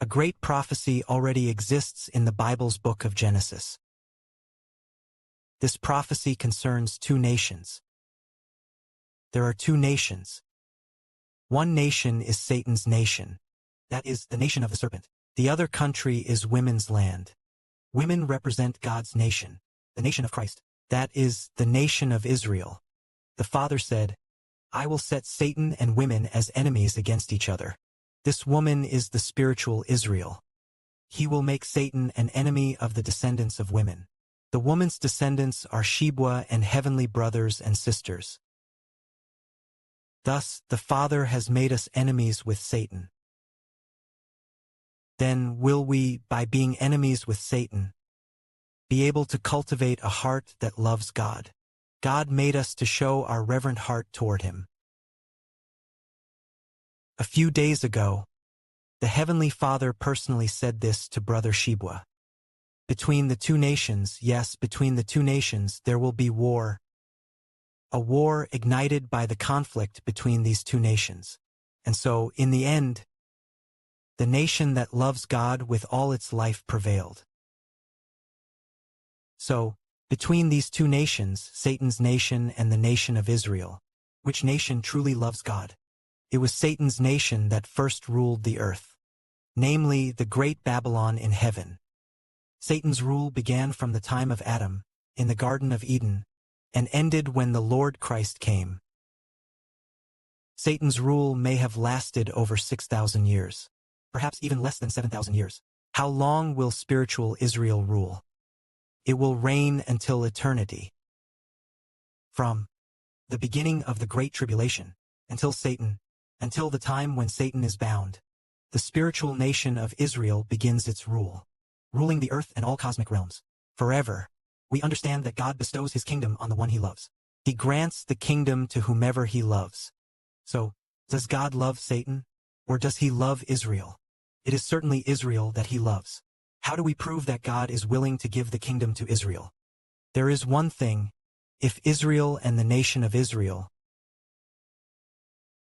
great prophecy already exists in the Bible's book of Genesis. This prophecy concerns two nations. There are two nations. One nation is Satan's nation. That is, the nation of the serpent. The other country is women's land. Women represent God's nation, the nation of Christ. That is, the nation of Israel. The Father said, "I will set Satan and women as enemies against each other." This woman is the spiritual Israel. He will make Satan an enemy of the descendants of women. The woman's descendants are Shebua and heavenly brothers and sisters. Thus, the Father has made us enemies with Satan. Then will we, by being enemies with Satan, be able to cultivate a heart that loves God? God made us to show our reverent heart toward Him. A few days ago, the Heavenly Father personally said this to Brother Shebua. Between the two nations, yes, between the two nations, there will be war. A war ignited by the conflict between these two nations. And so, in the end, the nation that loves God with all its life prevailed. So, between these two nations, Satan's nation and the nation of Israel, which nation truly loves God? It was Satan's nation that first ruled the earth, namely the great Babylon in heaven. Satan's rule began from the time of Adam, in the Garden of Eden, and ended when the Lord Christ came. Satan's rule may have lasted over 6,000 years, perhaps even less than 7,000 years. How long will spiritual Israel rule? It will reign until eternity. From the beginning of the Great Tribulation, until the time when Satan is bound, the spiritual nation of Israel begins its rule, ruling the earth and all cosmic realms, forever. We understand that God bestows His kingdom on the one He loves. He grants the kingdom to whomever He loves. So, does God love Satan, or does He love Israel? It is certainly Israel that He loves. How do we prove that God is willing to give the kingdom to Israel? There is one thing: if Israel and the nation of Israel,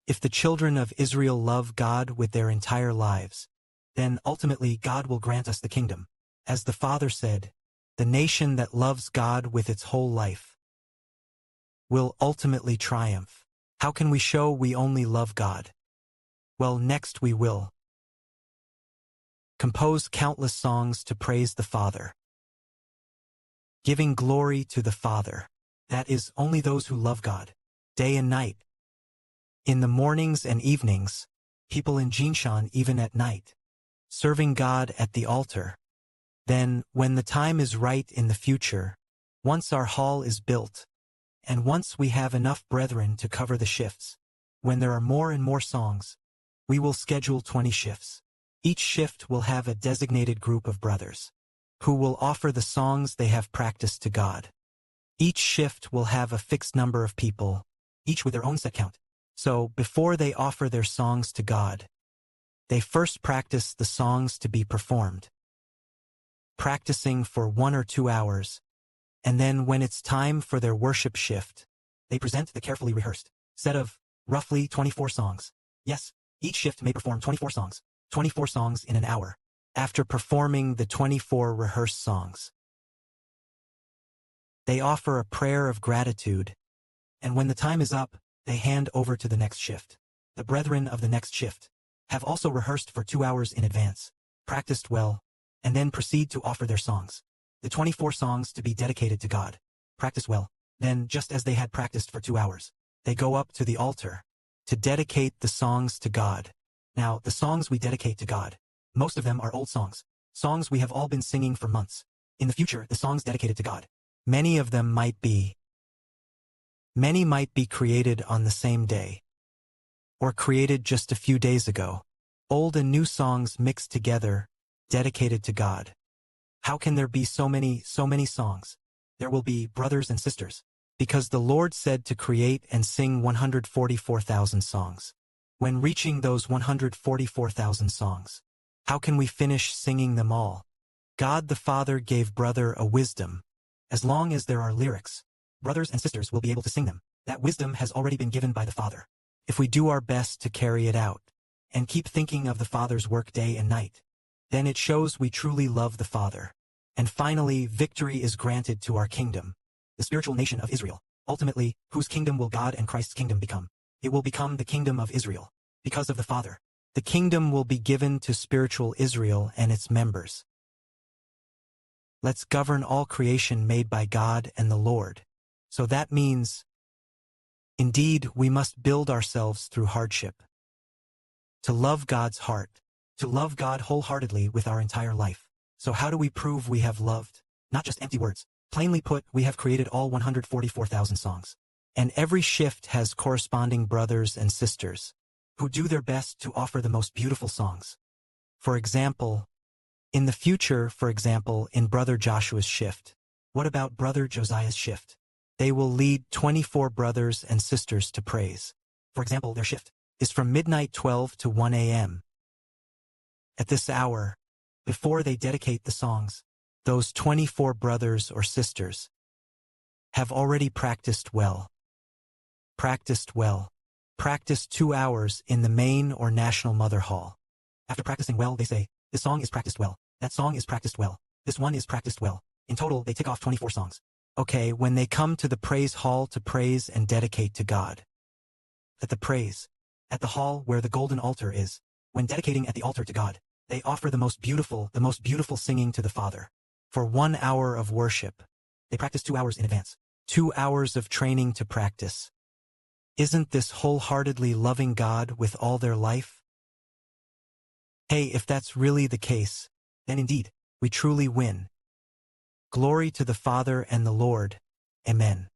if the children of Israel love God with their entire lives, then ultimately God will grant us the kingdom. As the Father said, the nation that loves God with its whole life will ultimately triumph. How can we show we only love God? Well, next we will compose countless songs to praise the Father, giving glory to the Father. That is, only those who love God, day and night. In the mornings and evenings, people in Jinshan even at night, serving God at the altar. Then, when the time is right in the future, once our hall is built, and once we have enough brethren to cover the shifts, when there are more and more songs, we will schedule 20 shifts. Each shift will have a designated group of brothers, who will offer the songs they have practiced to God. Each shift will have a fixed number of people, each with their own set count. So, before they offer their songs to God, they first practice the songs to be performed, practicing for 1 or 2 hours, and then when it's time for their worship shift, they present the carefully rehearsed set of roughly 24 songs. Yes, each shift may perform 24 songs in an hour. After performing the 24 rehearsed songs, they offer a prayer of gratitude, and when the time is up, they hand over to the next shift. The brethren of the next shift have also rehearsed for 2 hours in advance, practiced well, and then proceed to offer their songs. The 24 songs to be dedicated to God, practice well. Then, just as they had practiced for 2 hours, they go up to the altar to dedicate the songs to God. Now, the songs we dedicate to God, most of them are old songs we have all been singing for months. In the future, the songs dedicated to God, many of them might be created on the same day, or created just a few days ago. Old and new songs mixed together, dedicated to God. How can there be so many songs? There will be brothers and sisters, because the Lord said to create and sing 144,000 songs. When reaching those 144,000 songs, how can we finish singing them all? God the Father gave brother a wisdom. As long as there are lyrics, brothers and sisters will be able to sing them. That wisdom has already been given by the Father. If we do our best to carry it out, and keep thinking of the Father's work day and night, then it shows we truly love the Father. And finally, victory is granted to our kingdom, the spiritual nation of Israel. Ultimately, whose kingdom will God and Christ's kingdom become? It will become the kingdom of Israel, because of the Father. The kingdom will be given to spiritual Israel and its members. Let's govern all creation made by God and the Lord. So that means, indeed, we must build ourselves through hardship. To love God's heart, to love God wholeheartedly with our entire life. So how do we prove we have loved? Not just empty words. Plainly put, we have created all 144,000 songs. And every shift has corresponding brothers and sisters who do their best to offer the most beautiful songs. For example, in the future, in Brother Joshua's shift, what about Brother Josiah's shift? They will lead 24 brothers and sisters to praise. For example, their shift is from midnight 12 to 1 a.m. At this hour, before they dedicate the songs, those 24 brothers or sisters have already practiced well. Practiced 2 hours in the main or national mother hall. After practicing well, they say, this song is practiced well, that song is practiced well, this one is practiced well. In total, they tick off 24 songs. Okay, when they come to the praise hall to praise and dedicate to God. At the hall where the golden altar is, when dedicating at the altar to God, they offer the most beautiful singing to the Father. For 1 hour of worship, they practice 2 hours in advance. 2 hours of training to practice. Isn't this wholeheartedly loving God with all their life? Hey, if that's really the case, then indeed, we truly win. Glory to the Father and the Lord. Amen.